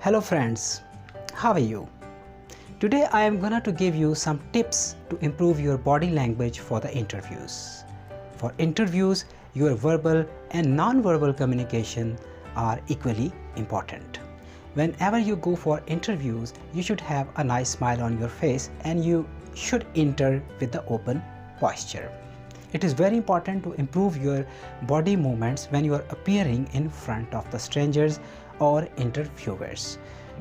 Hello friends, how are you? Today I am gonna to give you some tips to improve your body language for the interviews. For interviews, your verbal and non-verbal communication are equally important. Whenever you go for interviews, you should have a nice smile on your face and you should enter with the open posture. It is very important to improve your body movements when you are appearing in front of the strangers or interviewers.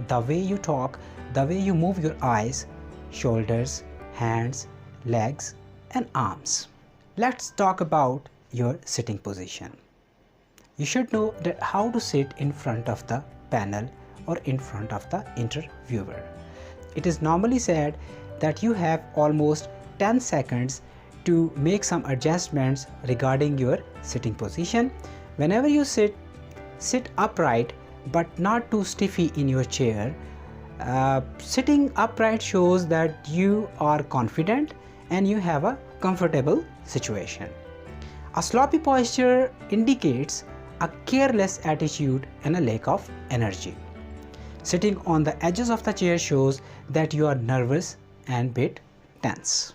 The way you talk, the way you move your eyes, shoulders, hands, legs and arms. Let's talk about your sitting position. You should know that how to sit in front of the panel or in front of the interviewer. It is normally said that you have almost 10 seconds to make some adjustments regarding your sitting position. Whenever you sit upright but not too stiffy in your chair. Sitting upright shows that you are confident and you have a comfortable situation. A sloppy posture indicates a careless attitude and a lack of energy. Sitting on the edges of the chair shows that you are nervous and bit tense.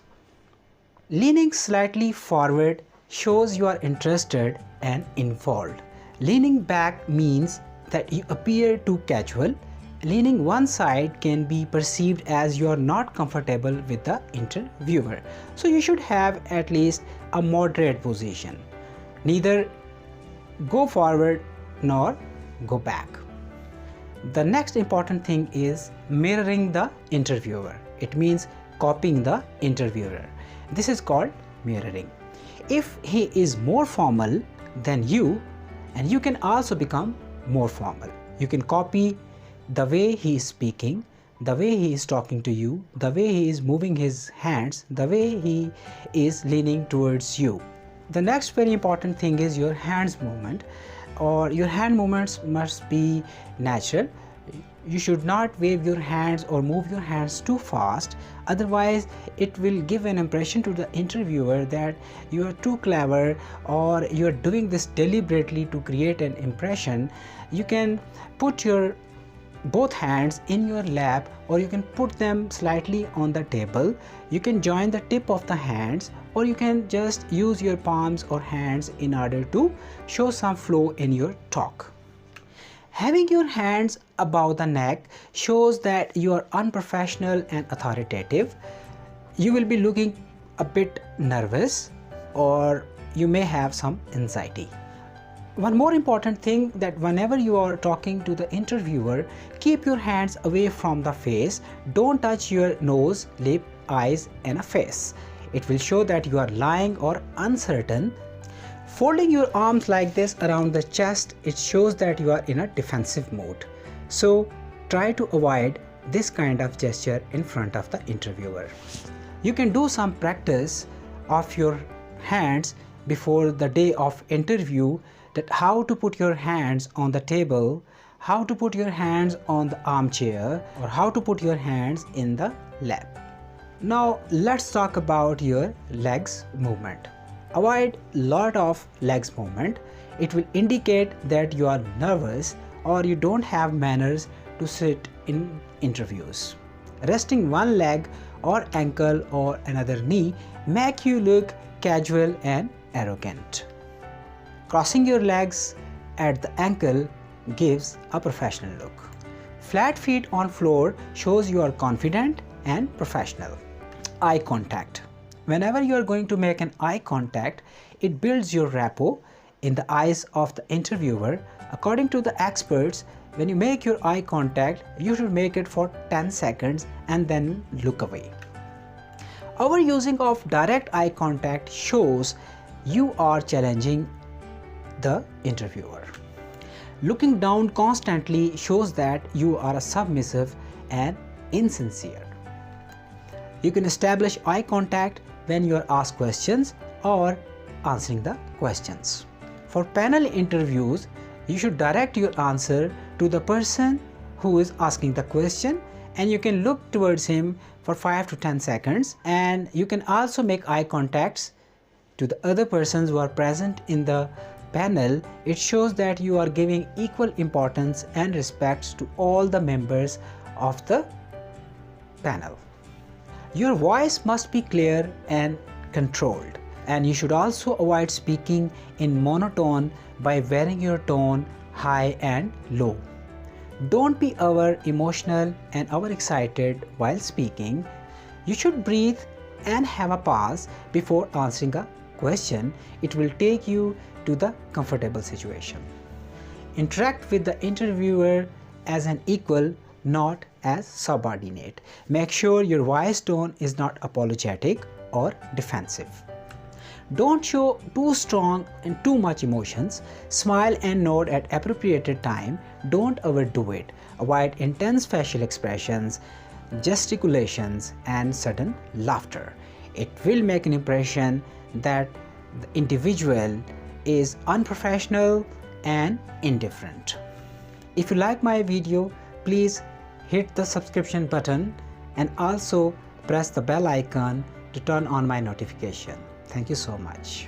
Leaning slightly forward shows you are interested and involved. Leaning back means that you appear too casual. Leaning one side can be perceived as you are not comfortable with the interviewer. So you should have at least a moderate position. Neither go forward nor go back. The next important thing is mirroring the interviewer. It means copying the interviewer. This is called mirroring. If he is more formal than you, and you can also become more formal. You can copy the way he is speaking, the way he is talking to you, the way he is moving his hands, the way he is leaning towards you. The next very important thing is your hands movement, or your hand movements must be natural. You should not wave your hands or move your hands too fast, otherwise it will give an impression to the interviewer that you are too clever or you are doing this deliberately to create an impression. You can put your both hands in your lap, or you can put them slightly on the table. You can join the tip of the hands, or you can just use your palms or hands in order to show some flow in your talk. Having your hands above the neck shows that you are unprofessional and authoritative. You will be looking a bit nervous, or you may have some anxiety. One more important thing, that whenever you are talking to the interviewer, keep your hands away from the face. Don't touch your nose, lip, eyes and a face. It will show that you are lying or uncertain. Folding your arms like this around the chest, it shows that you are in a defensive mode. So try to avoid this kind of gesture in front of the interviewer. You can do some practice of your hands before the day of interview, that how to put your hands on the table, how to put your hands on the armchair, or how to put your hands in the lap. Now let's talk about your legs movement. Avoid lot of legs movement. It will indicate that you are nervous or you don't have manners to sit in interviews. Resting one leg or ankle or another knee make you look casual and arrogant. Crossing your legs at the ankle gives a professional look. Flat feet on floor shows you are confident and professional. Eye contact. Whenever you are going to make an eye contact, it builds your rapport in the eyes of the interviewer. According to the experts, when you make your eye contact, you should make it for 10 seconds and then look away. Our using of direct eye contact shows you are challenging the interviewer. Looking down constantly shows that you are submissive and insincere. You can establish eye contact when you are asked questions or answering the questions. For panel interviews, you should direct your answer to the person who is asking the question, and you can look towards him for 5 to 10 seconds, and you can also make eye contacts to the other persons who are present in the panel, it shows that you are giving equal importance and respect to all the members of the panel. Your voice must be clear and controlled, and you should also avoid speaking in monotone by varying your tone high and low. Don't be over emotional and over excited while speaking. You should breathe and have a pause before answering a question. It will take you to the comfortable situation. Interact with the interviewer as an equal, not as subordinate. Make sure your voice tone is not apologetic or defensive. Don't show too strong and too much emotions. Smile and nod at appropriate time. Don't overdo it. Avoid intense facial expressions, gesticulations, and sudden laughter. It will make an impression that the individual is unprofessional and indifferent. If you like my video, please hit the subscription button and also press the bell icon to turn on my notification. Thank you so much.